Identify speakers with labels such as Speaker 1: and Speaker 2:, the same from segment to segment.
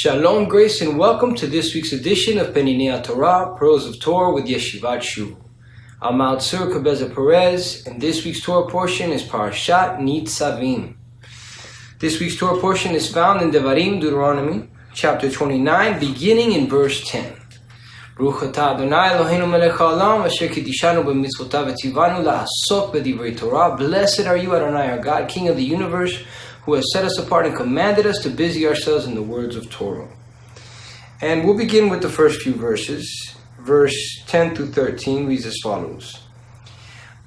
Speaker 1: Shalom, grace, and welcome to this week's edition of Peninei Torah, Pearls of Torah with Yeshiva. I'm Mount Sur Cabeza Perez, and this week's Torah portion is Parashat Nitzavim. This week's Torah portion is found in Devarim, Deuteronomy, chapter 29, beginning in verse 10. Baruch atah Adonai Eloheinu melech haolam, asher kidishanu b'mitzvotav v'tzivanu la'asok b'divrei Torah. Blessed are you, Adonai, our God, King of the universe, who has set us apart and commanded us to busy ourselves in the words of Torah. And we'll begin with the first few verses. Verse 10 through 13 reads as follows.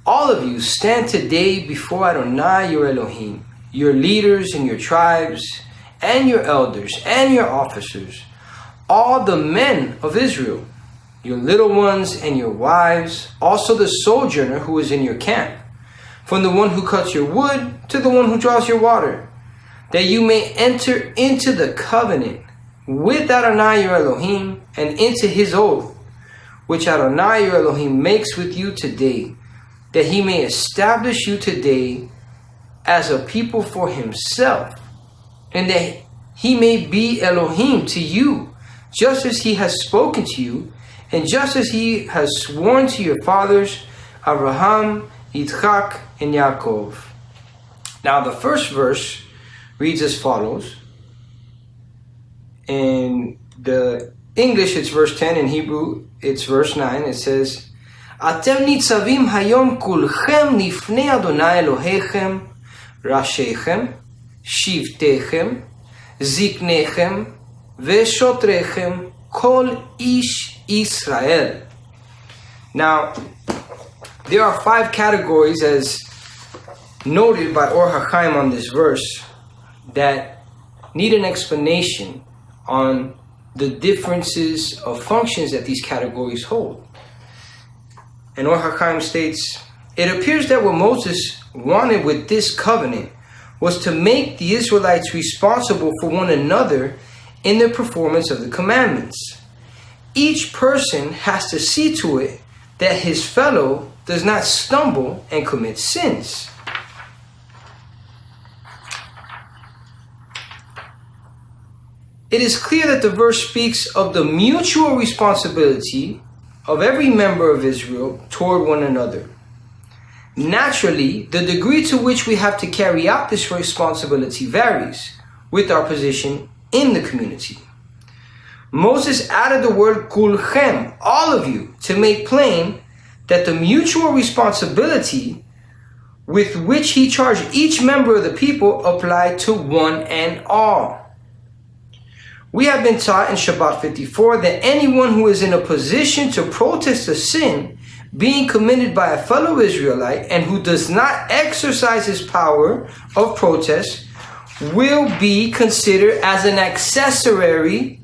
Speaker 1: All of you stand today before Adonai your Elohim, your leaders and your tribes, and your elders and your officers, all the men of Israel, your little ones and your wives, also the sojourner who is in your camp, from the one who cuts your wood to the one who draws your water, that you may enter into the covenant with Adonai your Elohim and into his oath, which Adonai your Elohim makes with you today, that he may establish you today as a people for himself, and that he may be Elohim to you, just as he has spoken to you, and just as he has sworn to your fathers, Abraham, Yitzchak, and Yaakov. Now the first verse reads as follows. In the English it's verse 10, in Hebrew it's verse 9. It says, Atem nitzavim hayom kulchem lifnei Adonai Elohechem, Rashechem, Shivtechem, Ziknechem, Veshotrechem, Kol Ish Israel. Now, there are 5 categories as noted by Or HaChaim on this verse that need an explanation on the differences of functions that these categories hold. And Or HaChaim states, it appears that what Moses wanted with this covenant was to make the Israelites responsible for one another in the performance of the commandments. Each person has to see to it that his fellow does not stumble and commit sins. It is clear that the verse speaks of the mutual responsibility of every member of Israel toward one another. Naturally, the degree to which we have to carry out this responsibility varies with our position in the community. Moses added the word kulchem, all of you, to make plain that the mutual responsibility with which he charged each member of the people applied to one and all. We have been taught in Shabbat 54 that anyone who is in a position to protest a sin being committed by a fellow Israelite and who does not exercise his power of protest will be considered as an accessory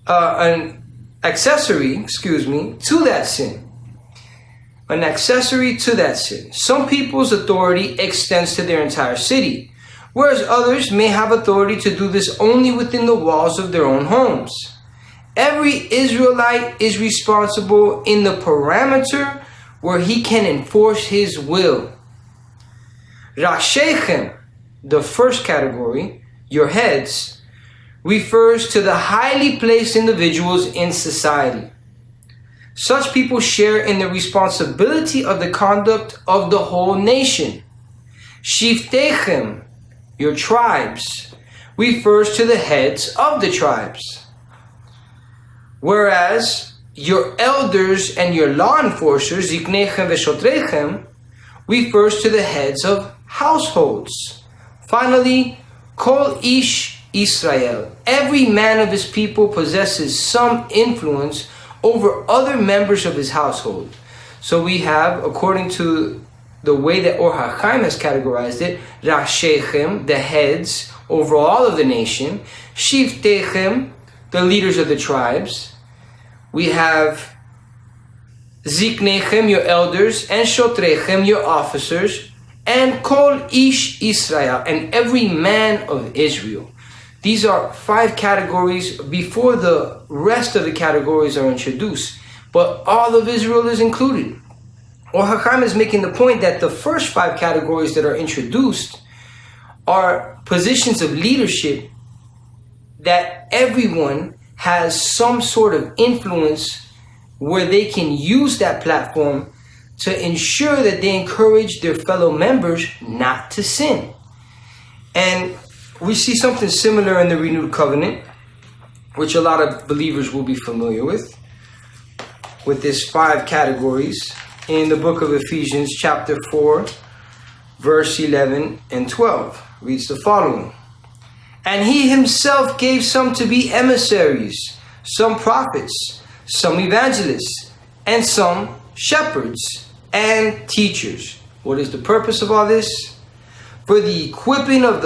Speaker 1: to that sin. An accessory to that sin. Some people's authority extends to their entire city, whereas others may have authority to do this only within the walls of their own homes. Every Israelite is responsible in the parameter where he can enforce his will. Rashechem, the first category, your heads, refers to the highly placed individuals in society. Such people share in the responsibility of the conduct of the whole nation. Shivtechem, your tribes, refers to the heads of the tribes. Whereas your elders and your law enforcers, Ziknechem Veshotrechem, refers to the heads of households. Finally, Kol Ish Israel, every man of his people possesses some influence over other members of his household. So we have, according to the way that Or HaChaim has categorized it, Rashechem, the heads over all of the nation, Shivtechem, the leaders of the tribes. We have Ziknechem, your elders, and Shotrechem, your officers, and Kol Ish Israel, and every man of Israel. These are 5 categories before the rest of the categories are introduced, but all of Israel is included. Or HaChaim is making the point that the first 5 categories that are introduced are positions of leadership that everyone has some sort of influence where they can use that platform to ensure that they encourage their fellow members not to sin. And we see something similar in the Renewed Covenant, which a lot of believers will be familiar with these 5 categories in the book of Ephesians chapter 4, verse 11 and 12. Reads the following. And he himself gave some to be emissaries, some prophets, some evangelists, and some shepherds and teachers. What is the purpose of all this? For the equipping of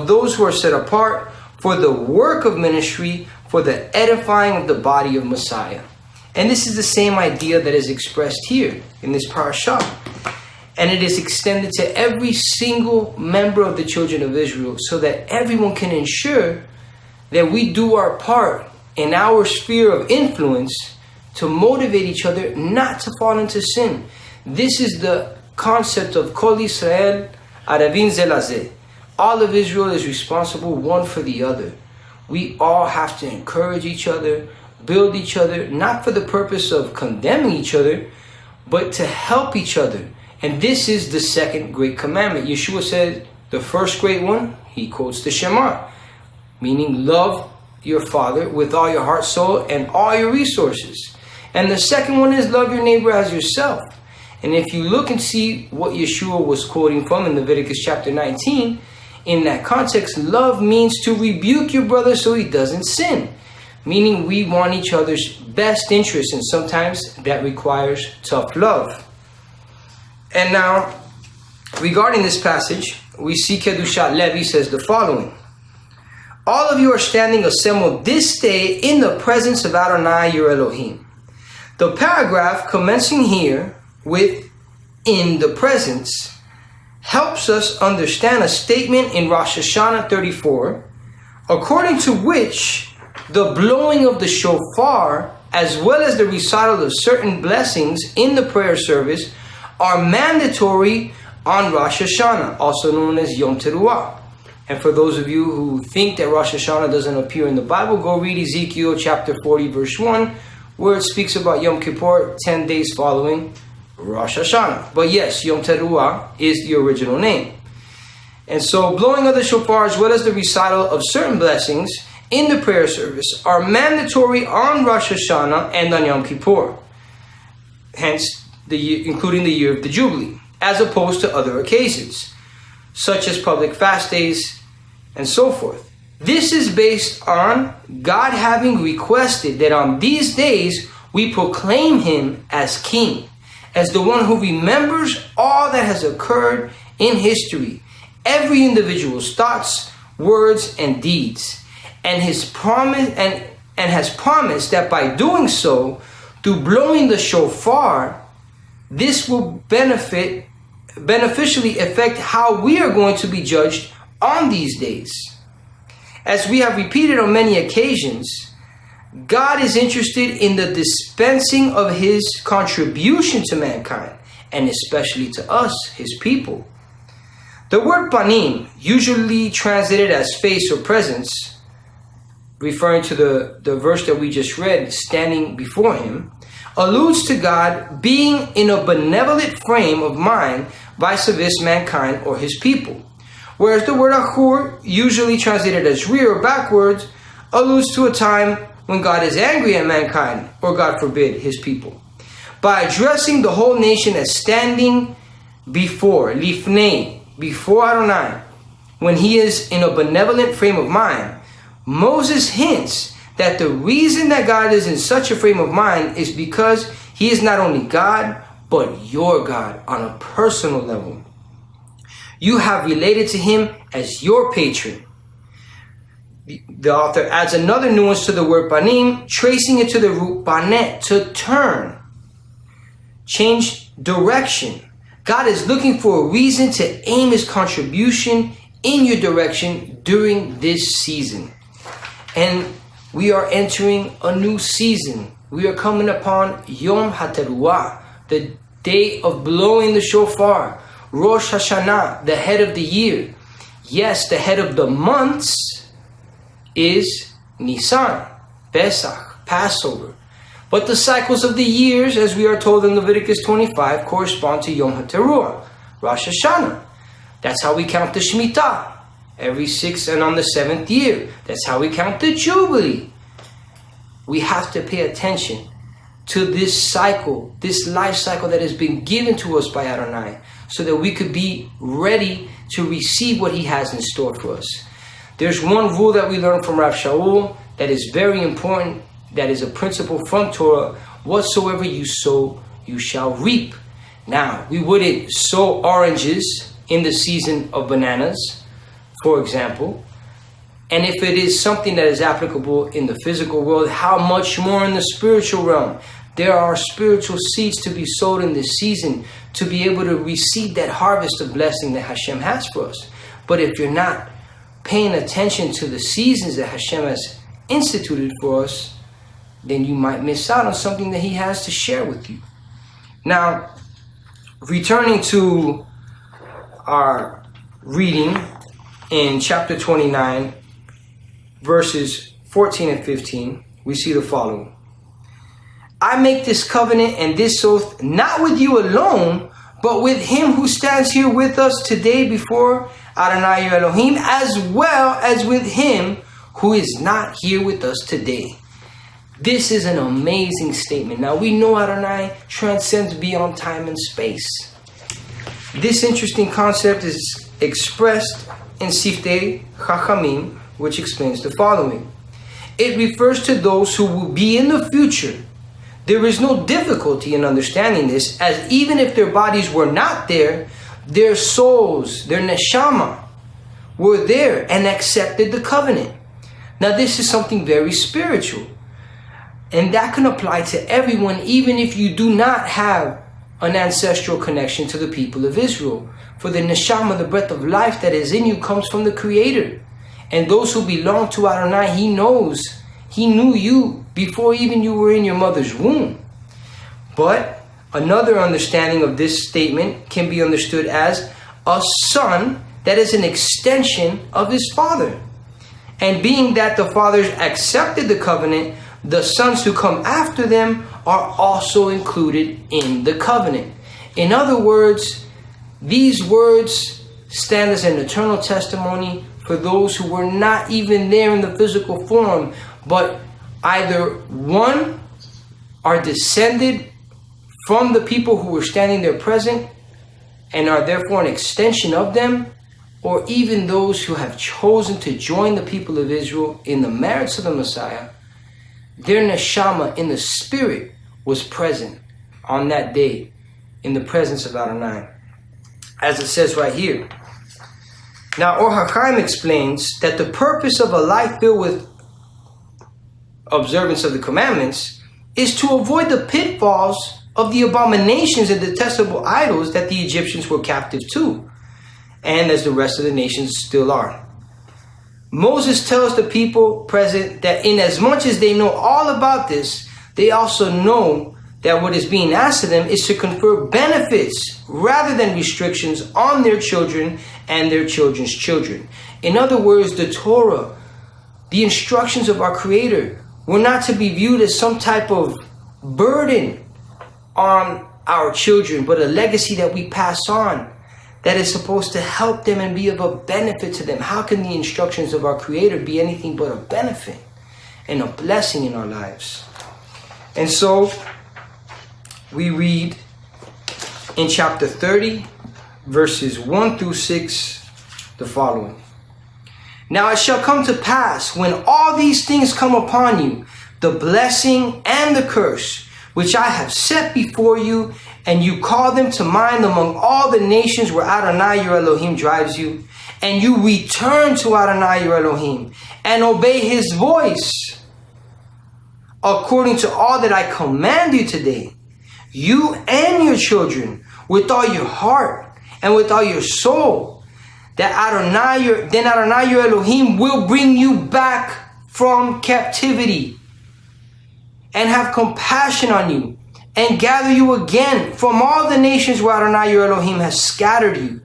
Speaker 1: those who are set apart for the work of ministry, for the edifying of the body of Messiah. And this is the same idea that is expressed here in this parasha. And it is extended to every single member of the children of Israel so that everyone can ensure that we do our part in our sphere of influence to motivate each other not to fall into sin. This is the concept of Kol Israel Aravin Ze Lazeh. All of Israel is responsible one for the other. We all have to encourage each other, build each other, not for the purpose of condemning each other, but to help each other. And this is the second great commandment. Yeshua said the first great one, he quotes the Shema, meaning love your Father with all your heart, soul, and all your resources. And the second one is love your neighbor as yourself. And if you look and see what Yeshua was quoting from in Leviticus chapter 19, in that context, love means to rebuke your brother so he doesn't sin. Meaning we want each other's best interests, and sometimes that requires tough love. And now, regarding this passage, we see Kedushat Levi says the following. All of you are standing assembled this day in the presence of Adonai your Elohim. The paragraph commencing here with in the presence helps us understand a statement in Rosh Hashanah 34, according to which the blowing of the shofar, as well as the recital of certain blessings in the prayer service, are mandatory on Rosh Hashanah, also known as Yom Teruah. And for those of you who think that Rosh Hashanah doesn't appear in the Bible, go read Ezekiel chapter 40, verse 1, where it speaks about Yom Kippur, 10 days following Rosh Hashanah. But yes, Yom Teruah is the original name. And so blowing of the shofar, as well as the recital of certain blessings in the prayer service, are mandatory on Rosh Hashanah and on Yom Kippur. Hence, including the year of the Jubilee, as opposed to other occasions, such as public fast days and so forth. This is based on God having requested that on these days we proclaim him as king, as the one who remembers all that has occurred in history, every individual's thoughts, words, and deeds, and has promised that by doing so, through blowing the shofar, this will beneficially affect how we are going to be judged on these days. As we have repeated on many occasions, God is interested in the dispensing of his contribution to mankind, and especially to us, his people. The word panim, usually translated as face or presence, referring to the verse that we just read, standing before him, alludes to God being in a benevolent frame of mind vis-a-vis mankind or his people. Whereas the word achur, usually translated as rear or backwards, alludes to a time when God is angry at mankind, or God forbid, his people. By addressing the whole nation as standing before, lifnei, before Adonai, when he is in a benevolent frame of mind, Moses hints that the reason that God is in such a frame of mind is because he is not only God, but your God on a personal level. You have related to him as your patron. The author adds another nuance to the word panim, tracing it to the root panet, to turn, change direction. God is looking for a reason to aim his contribution in your direction during this season. And we are entering a new season. We are coming upon Yom HaTeruah, the day of blowing the shofar. Rosh Hashanah, the head of the year. Yes, the head of the months is Nisan, Pesach, Passover. But the cycles of the years, as we are told in Leviticus 25, correspond to Yom HaTeruah, Rosh Hashanah. That's how we count the Shemitah, every 6th and on the 7th year. That's how we count the Jubilee. We have to pay attention to this cycle, this life cycle that has been given to us by Adonai, so that we could be ready to receive what he has in store for us. There's one rule that we learn from Rav Shaul that is very important, that is a principle from Torah: whatsoever you sow, you shall reap. Now, we wouldn't sow oranges in the season of bananas, for example. And if it is something that is applicable in the physical world, how much more in the spiritual realm? There are spiritual seeds to be sowed in this season to be able to receive that harvest of blessing that Hashem has for us. But if you're not paying attention to the seasons that Hashem has instituted for us, then you might miss out on something that he has to share with you. Now, returning to our reading in chapter 29, verses 14 and 15, we see the following. I make this covenant and this oath not with you alone, but with him who stands here with us today before Adonai your Elohim, as well as with him who is not here with us today. This is an amazing statement. Now we know Adonai transcends beyond time and space. This interesting concept is expressed in Siftei Chachamim, which explains the following. It refers to those who will be in the future. There is no difficulty in understanding this, as even if their bodies were not there, their souls, their neshama, were there and accepted the covenant. Now this is something very spiritual. And that can apply to everyone, even if you do not have an ancestral connection to the people of Israel. For the neshama, the breath of life that is in you, comes from the Creator. And those who belong to Adonai, he knows. He knew you before even you were in your mother's womb. But another understanding of this statement can be understood as a son that is an extension of his father. And being that the fathers accepted the covenant, the sons who come after them are also included in the covenant. In other words, these words stand as an eternal testimony for those who were not even there in the physical form, but either one, are descended from the people who were standing there present and are therefore an extension of them, or even those who have chosen to join the people of Israel in the merits of the Messiah. Their neshama in the spirit was present on that day in the presence of Adonai, as it says right here. Now, Or HaChaim explains that the purpose of a life filled with observance of the commandments is to avoid the pitfalls of the abominations and detestable idols that the Egyptians were captive to, and as the rest of the nations still are. Moses tells the people present that inasmuch as they know all about this, they also know that what is being asked of them is to confer benefits rather than restrictions on their children and their children's children. In other words, the Torah, the instructions of our Creator, were not to be viewed as some type of burden on our children, but a legacy that we pass on that is supposed to help them and be of a benefit to them. How can the instructions of our Creator be anything but a benefit and a blessing in our lives? And so we read in chapter 30, verses 1 through 6, the following. Now it shall come to pass, when all these things come upon you, the blessing and the curse, which I have set before you, and you call them to mind among all the nations where Adonai your Elohim drives you, and you return to Adonai your Elohim, and obey his voice, according to all that I command you today, you and your children, with all your heart and with all your soul, then Adonai your Elohim will bring you back from captivity and have compassion on you and gather you again from all the nations where Adonai your Elohim has scattered you.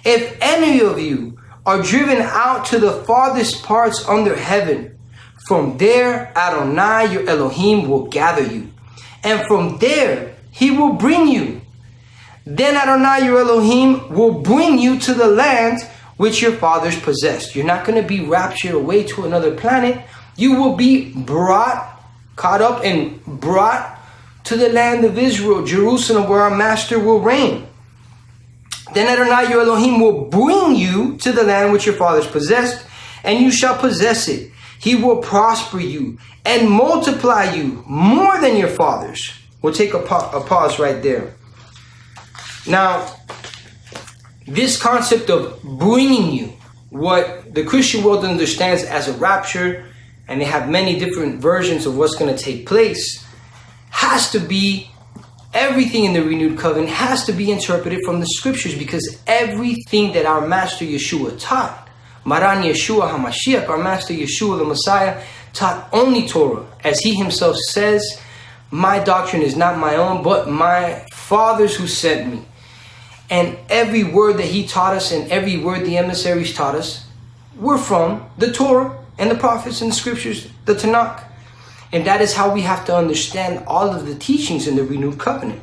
Speaker 1: If any of you are driven out to the farthest parts under heaven, From there, Adonai, your Elohim, will gather you. And from there, he will bring you. Then Adonai, your Elohim, will bring you to the land which your fathers possessed. You're not going to be raptured away to another planet. You will be caught up and brought to the land of Israel, Jerusalem, where our master will reign. Then Adonai, your Elohim, will bring you to the land which your fathers possessed, and you shall possess it. He will prosper you and multiply you more than your fathers. We'll take a pause right there. Now, this concept of bringing you, what the Christian world understands as a rapture, and they have many different versions of what's going to take place, has to be, everything in the renewed covenant has to be interpreted from the scriptures, because everything that our master Yeshua taught, Maran Yeshua HaMashiach, our master Yeshua the Messiah, taught only Torah. As he himself says, my doctrine is not my own, but my Father's who sent me. And every word that he taught us and every word the emissaries taught us were from the Torah and the prophets and the scriptures, the Tanakh. And that is how we have to understand all of the teachings in the renewed covenant.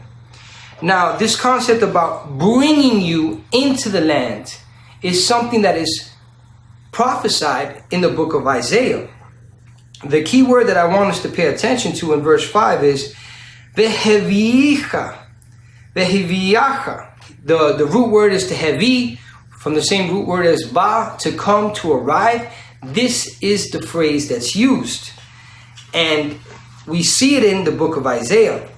Speaker 1: Now, this concept about bringing you into the land is something that is prophesied in the book of Isaiah. The key word that I want us to pay attention to in verse 5 is Veheviyacha. The root word is to hevi, from the same root word as ba, to come, to arrive. This is the phrase that's used. And we see it in the book of Isaiah,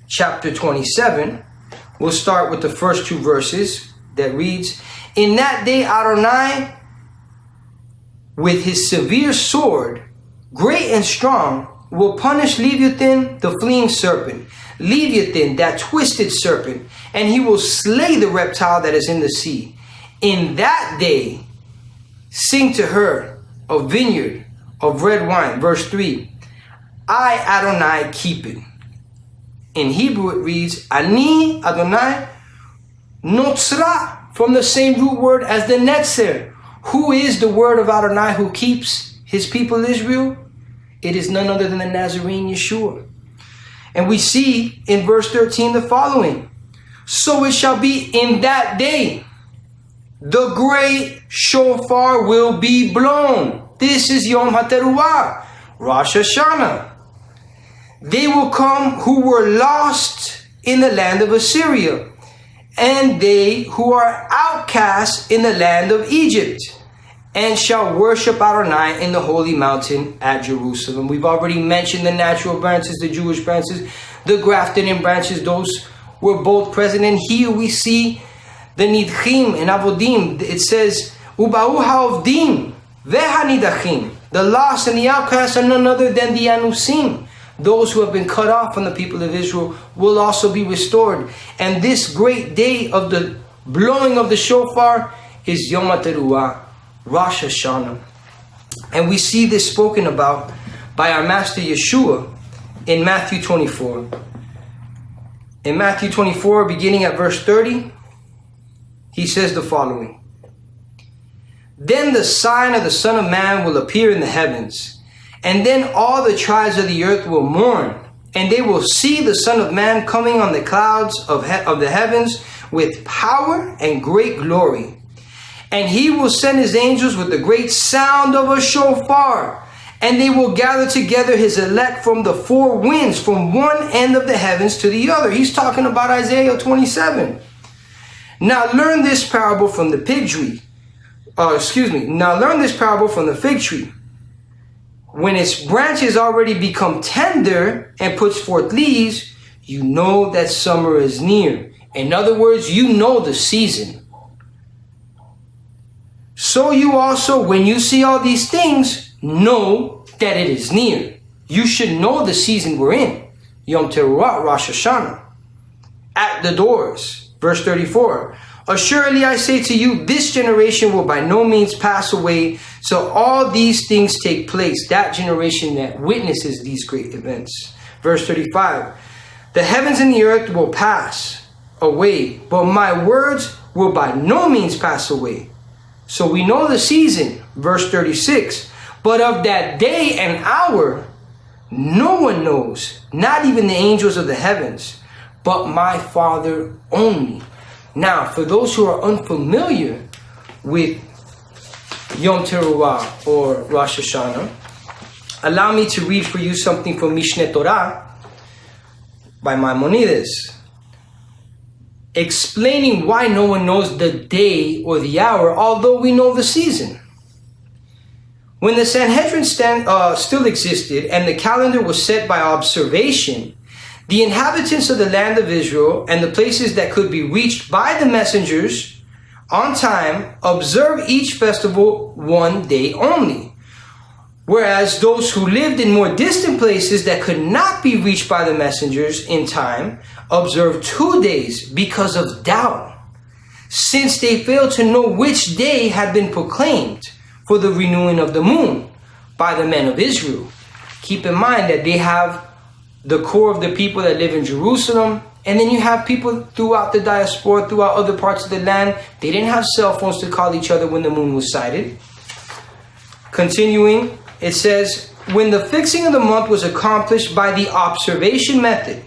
Speaker 1: chapter 27. We'll start with the first two verses that reads, in that day Adonai, with his severe sword, great and strong, will punish Leviathan, the fleeing serpent, Leviathan, that twisted serpent, and he will slay the reptile that is in the sea. In that day, sing to her a vineyard of red wine. Verse 3, I, Adonai, keep it. In Hebrew it reads, Ani, Adonai, Notzra, from the same root word as the Netzer. Who is the word of Adonai who keeps his people Israel? It is none other than the Nazarene Yeshua. And we see in verse 13 the following. So it shall be in that day, the great shofar will be blown. This is Yom HaTeruah, Rosh Hashanah. They will come who were lost in the land of Assyria, and they who are outcasts in the land of Egypt, and shall worship Adonai in the holy mountain at Jerusalem. We've already mentioned the natural branches, the Jewish branches, the grafted in branches. Those were both present. And here we see the Nidchim and Avodim. It says, Uba'u ha'ovdim ve'hanidachim. The lost and the outcasts are none other than the Anusim. Those who have been cut off from the people of Israel will also be restored. And this great day of the blowing of the shofar is Yom HaTeruah, Rosh Hashanah. And we see this spoken about by our Master Yeshua in Matthew 24. In Matthew 24, beginning at verse 30, he says the following. Then the sign of the Son of Man will appear in the heavens, and then all the tribes of the earth will mourn, and they will see the Son of Man coming on the clouds of the heavens with power and great glory. And he will send his angels with the great sound of a shofar, and they will gather together his elect from the four winds, from one end of the heavens to the other. He's talking about Isaiah 27. Now learn this parable from the fig tree. Now learn this parable from the fig tree. When its branches already become tender and puts forth leaves, you know that summer is near. In other words, you know the season. So you also, when you see all these things, know that it is near. You should know the season we're in. Yom Teruah, Rosh Hashanah. At the doors. Verse 34. Assuredly I say to you, this generation will by no means pass away. So all these things take place. That generation that witnesses these great events. Verse 35. The heavens and the earth will pass away, but my words will by no means pass away. So we know the season. Verse 36. But of that day and hour, no one knows, not even the angels of the heavens, but my Father only. Now, for those who are unfamiliar with Yom Teruah or Rosh Hashanah, allow me to read for you something from Mishneh Torah by Maimonides, explaining why no one knows the day or the hour, although we know the season. When the Sanhedrin still existed and the calendar was set by observation, the inhabitants of the land of Israel and the places that could be reached by the messengers on time observe each festival one day only. Whereas those who lived in more distant places that could not be reached by the messengers in time observed 2 days because of doubt, since they failed to know which day had been proclaimed for the renewing of the moon by the men of Israel. Keep in mind that they have the core of the people that live in Jerusalem, and then you have people throughout the diaspora, throughout other parts of the land. They didn't have cell phones to call each other when the moon was sighted. Continuing, it says, when the fixing of the month was accomplished by the observation method,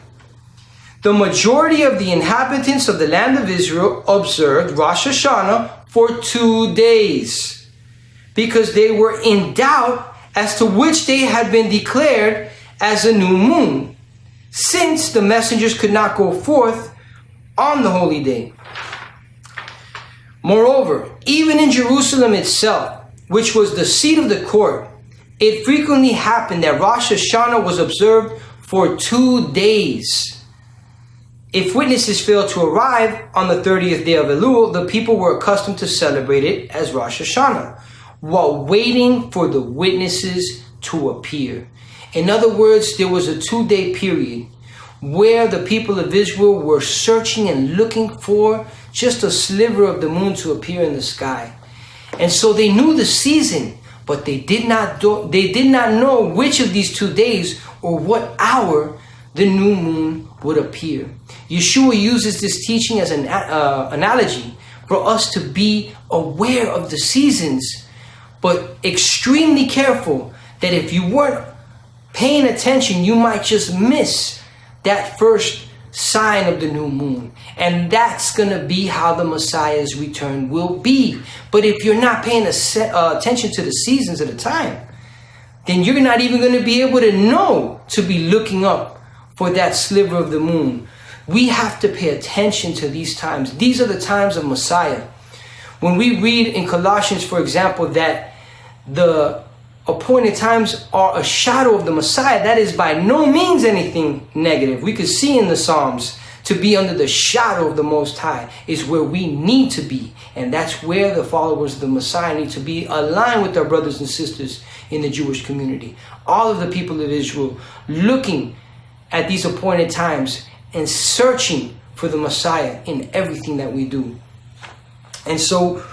Speaker 1: the majority of the inhabitants of the land of Israel observed Rosh Hashanah for 2 days, because they were in doubt as to which day had been declared as a new moon, since the messengers could not go forth on the holy day. Moreover, even in Jerusalem itself, which was the seat of the court, it frequently happened that Rosh Hashanah was observed for 2 days. If witnesses failed to arrive on the 30th day of Elul, the people were accustomed to celebrate it as Rosh Hashanah, while waiting for the witnesses to appear. In other words, there was a 2-day period where the people of Israel were searching and looking for just a sliver of the moon to appear in the sky. And so they knew the season, but they did not know which of these 2 days or what hour the new moon would appear. Yeshua uses this teaching as an analogy for us to be aware of the seasons, but extremely careful that if you weren't paying attention, you might just miss that first sign of the new moon. And that's going to be how the Messiah's return will be. But if you're not paying attention to the seasons at a time, then you're not even going to be able to know to be looking up for that sliver of the moon. We have to pay attention to these times. These are the times of Messiah. When we read in Colossians, for example, that the appointed times are a shadow of the Messiah, that is by no means anything negative. We could see in the Psalms to be under the shadow of the Most High is where we need to be. And that's where the followers of the Messiah need to be, aligned with our brothers and sisters in the Jewish community. All of the people of Israel looking at these appointed times and searching for the Messiah in everything that we do. And so,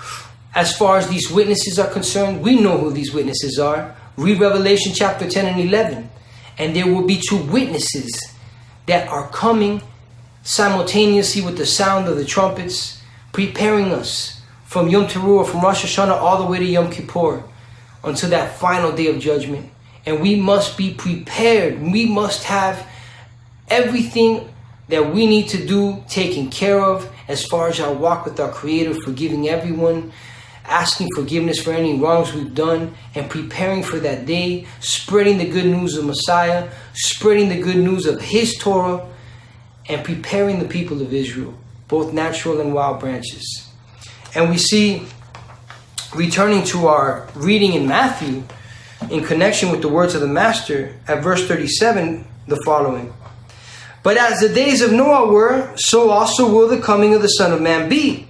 Speaker 1: as far as these witnesses are concerned, we know who these witnesses are. Read Revelation chapter 10 and 11. And there will be 2 witnesses that are coming simultaneously with the sound of the trumpets, preparing us from Yom Teruah, from Rosh Hashanah, all the way to Yom Kippur, until that final day of judgment. And we must be prepared. We must have everything that we need to do taken care of as far as our walk with our Creator, forgiving everyone, asking forgiveness for any wrongs we've done, and preparing for that day, spreading the good news of Messiah, spreading the good news of His Torah, and preparing the people of Israel, both natural and wild branches. And we see, returning to our reading in Matthew, in connection with the words of the Master, at verse 37, the following. But as the days of Noah were, so also will the coming of the Son of Man be.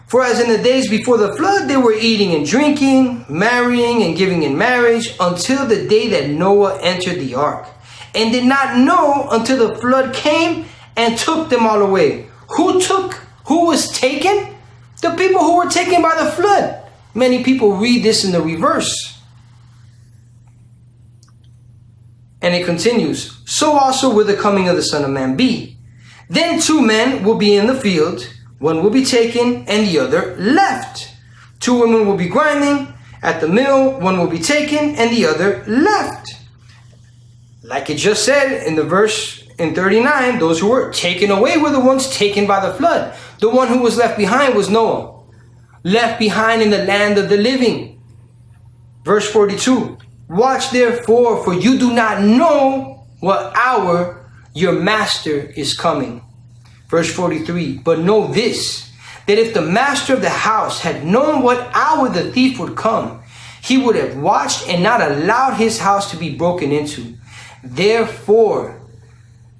Speaker 1: For as in the days before the flood, they were eating and drinking, marrying and giving in marriage, until the day that Noah entered the ark, and did not know until the flood came and took them all away. Who was taken? The people who were taken by the flood. Many people read this in the reverse. And it continues, so also will the coming of the Son of Man be. Then 2 men will be in the field, one will be taken and the other left. 2 women will be grinding, At the mill, one will be taken and the other left. Like it just said in the verse in 39, those who were taken away were the ones taken by the flood. The one who was left behind was Noah, left behind in the land of the living. Verse 42, watch therefore, for you do not know what hour your master is coming. Verse 43, but know this, that if the master of the house had known what hour the thief would come, he would have watched and not allowed his house to be broken into. Therefore,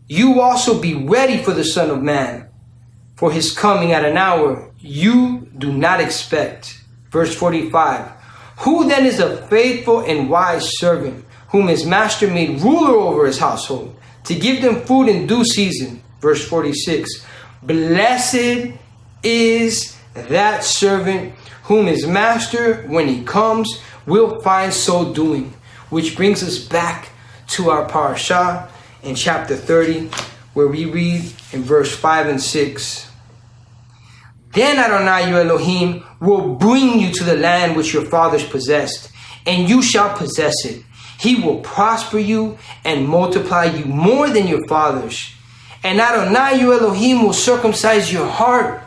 Speaker 1: you also be ready for the Son of Man, for his coming at an hour you do not expect. Verse 45, who then is a faithful and wise servant, whom his master made ruler over his household, to give them food in due season? Verse 46, blessed is that servant whom his master, when he comes, will find so doing. Which brings us back to our parasha in chapter 30, where we read in verse 5 and 6. Then Adonai your Elohim will bring you to the land which your fathers possessed, and you shall possess it. He will prosper you and multiply you more than your fathers. And Adonai your Elohim will circumcise your heart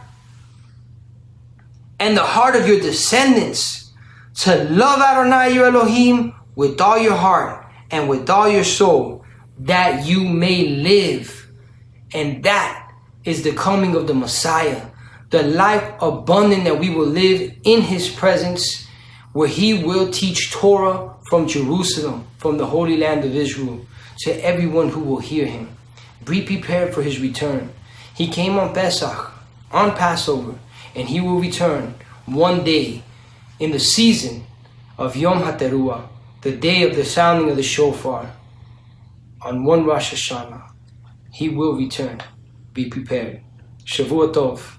Speaker 1: and the heart of your descendants, to love Adonai your Elohim with all your heart and with all your soul, that you may live. And that is the coming of the Messiah, the life abundant that we will live in his presence, where he will teach Torah from Jerusalem, from the Holy Land of Israel, to everyone who will hear him. Be prepared for his return. He came on Pesach, on Passover, and he will return one day in the season of Yom HaTeruah, the day of the sounding of the shofar. On one Rosh Hashanah, he will return. Be prepared. Shavua Tov.